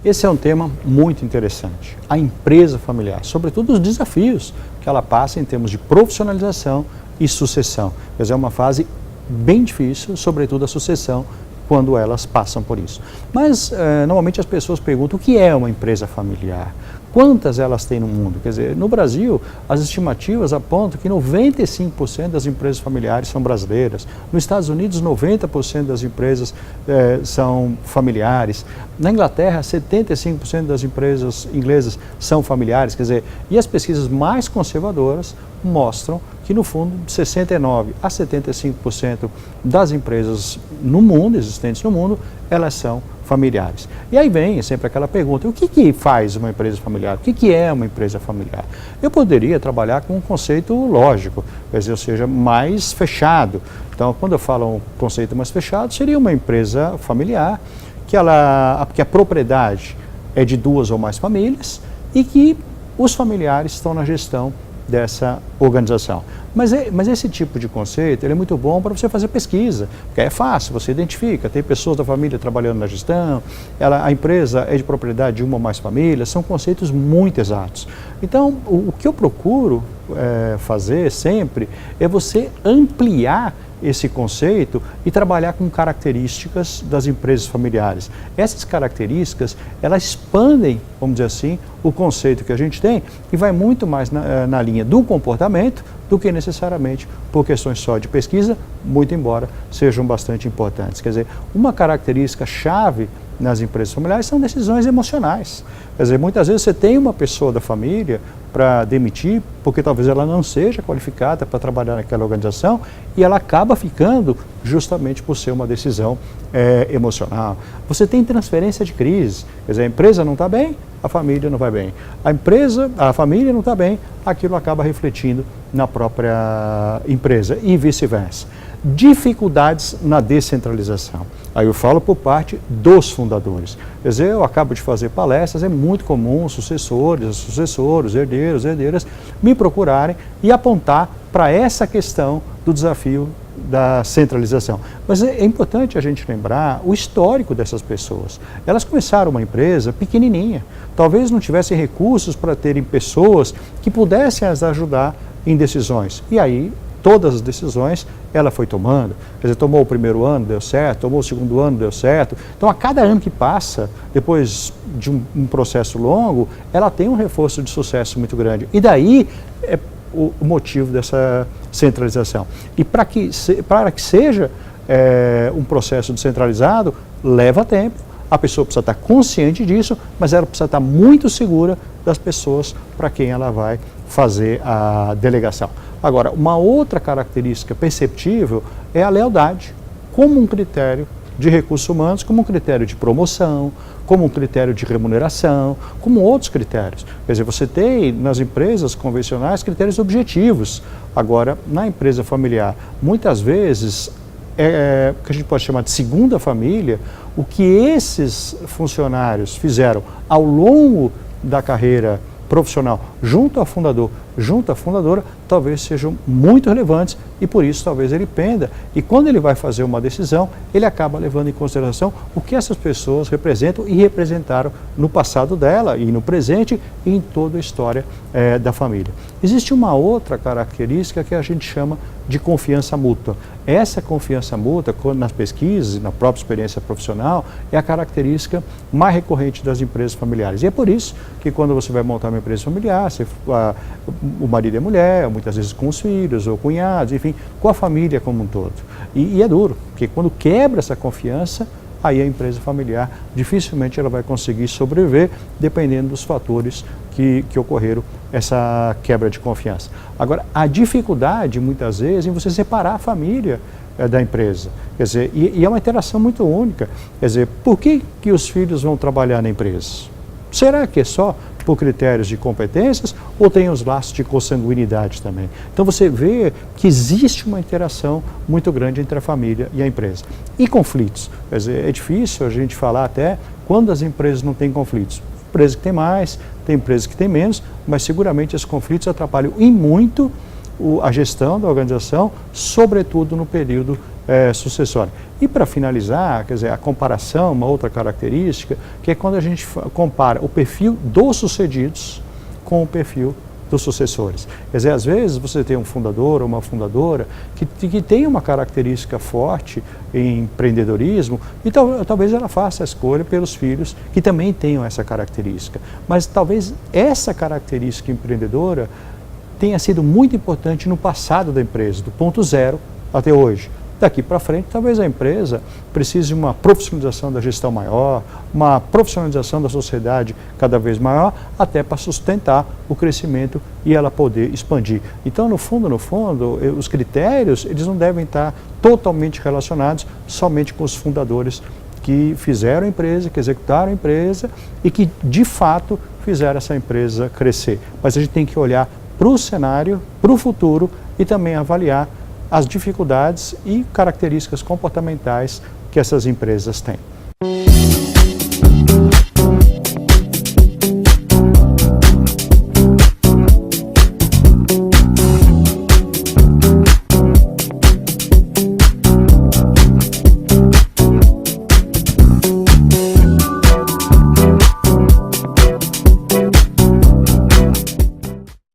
Esse é um tema muito interessante. A empresa familiar, sobretudo os desafios que ela passa em termos de profissionalização e sucessão. Quer dizer, é uma fase bem difícil, sobretudo a sucessão, quando elas passam por isso. Mas, normalmente as pessoas perguntam o que é uma empresa familiar? Quantas elas têm no mundo? Quer dizer, no Brasil, as estimativas apontam que 95% das empresas familiares são brasileiras. Nos Estados Unidos, 90% das empresas são familiares. Na Inglaterra, 75% das empresas inglesas são familiares. Quer dizer, e as pesquisas mais conservadoras mostram que, no fundo, 69% a 75% das empresas no mundo, existentes no mundo, elas são familiares. E aí vem sempre aquela pergunta, o que faz uma empresa familiar? O que é uma empresa familiar? Eu poderia trabalhar com um conceito lógico, quer dizer, ou seja, mais fechado. Então, quando eu falo um conceito mais fechado, seria uma empresa familiar, que a propriedade é de 2 ou mais famílias e que os familiares estão na gestão dessa organização. Mas esse tipo de conceito ele é muito bom para você fazer pesquisa, porque é fácil, você identifica, tem pessoas da família trabalhando na gestão, a empresa é de propriedade de 1 ou mais famílias, são conceitos muito exatos. Então, o que eu procuro fazer sempre é você ampliar esse conceito e trabalhar com características das empresas familiares. Essas características, elas expandem, vamos dizer assim, o conceito que a gente tem e vai muito mais na linha do comportamento do que necessariamente por questões só de pesquisa, muito embora sejam bastante importantes. Quer dizer, uma característica chave nas empresas familiares são decisões emocionais. Quer dizer, muitas vezes você tem uma pessoa da família para demitir, porque talvez ela não seja qualificada para trabalhar naquela organização e ela acaba ficando justamente por ser uma decisão emocional. Você tem transferência de crise, quer dizer, a empresa não está bem, a família não vai bem. A família não está bem, aquilo acaba refletindo na própria empresa e vice-versa. Dificuldades na descentralização. Aí eu falo por parte dos fundadores. Quer dizer, eu acabo de fazer palestras, é muito comum sucessores, herdeiras, me procurarem e apontar para essa questão do desafio da centralização. Mas é importante a gente lembrar o histórico dessas pessoas. Elas começaram uma empresa pequenininha, talvez não tivessem recursos para terem pessoas que pudessem as ajudar em decisões. E aí, todas as decisões ela foi tomando. Quer dizer, tomou o primeiro ano, deu certo, tomou o segundo ano, deu certo. Então, a cada ano que passa, depois de um processo longo, ela tem um reforço de sucesso muito grande. E daí é o motivo dessa centralização. E para que seja um processo descentralizado, leva tempo. A pessoa precisa estar consciente disso, mas ela precisa estar muito segura das pessoas para quem ela vai fazer a delegação. Agora, uma outra característica perceptível é a lealdade, como um critério de recursos humanos, como um critério de promoção, como um critério de remuneração, como outros critérios. Quer dizer, você tem nas empresas convencionais critérios objetivos. Agora, na empresa familiar, muitas vezes, o que a gente pode chamar de segunda família, o que esses funcionários fizeram ao longo da carreira profissional, junto ao fundador, junto à fundadora, talvez sejam muito relevantes e por isso talvez ele penda. E quando ele vai fazer uma decisão, ele acaba levando em consideração o que essas pessoas representam e representaram no passado dela e no presente e em toda a história da família. Existe uma outra característica que a gente chama de confiança mútua. Essa confiança mútua, nas pesquisas e na própria experiência profissional, é a característica mais recorrente das empresas familiares. E é por isso que quando você vai montar uma empresa familiar, o marido e a mulher, muitas vezes com os filhos ou cunhados, enfim, com a família como um todo. E é duro, porque quando quebra essa confiança, aí a empresa familiar dificilmente ela vai conseguir sobreviver, dependendo dos fatores que ocorreram essa quebra de confiança. Agora, a dificuldade, muitas vezes, em você separar a família da empresa. Quer dizer, e é uma interação muito única. Quer dizer, por que os filhos vão trabalhar na empresa? Será que é só por critérios de competências ou tem os laços de consanguinidade também? Então você vê que existe uma interação muito grande entre a família e a empresa. E conflitos? Quer dizer, é difícil a gente falar até quando as empresas não têm conflitos. Empresas que têm mais, tem empresas que têm menos, mas seguramente esses conflitos atrapalham em muito a gestão da organização, sobretudo no período sucessória. E para finalizar, quer dizer, a comparação, uma outra característica, que é quando a gente compara o perfil dos sucedidos com o perfil dos sucessores. Quer dizer, às vezes você tem um fundador ou uma fundadora que tem uma característica forte em empreendedorismo e talvez ela faça a escolha pelos filhos que também tenham essa característica. Mas talvez essa característica empreendedora tenha sido muito importante no passado da empresa, do ponto zero até hoje. Daqui para frente, talvez a empresa precise de uma profissionalização da gestão maior, uma profissionalização da sociedade cada vez maior, até para sustentar o crescimento e ela poder expandir. Então, no fundo, os critérios eles não devem estar totalmente relacionados somente com os fundadores que fizeram a empresa, que executaram a empresa e que, de fato, fizeram essa empresa crescer. Mas a gente tem que olhar para o cenário, para o futuro e também avaliar as dificuldades e características comportamentais que essas empresas têm.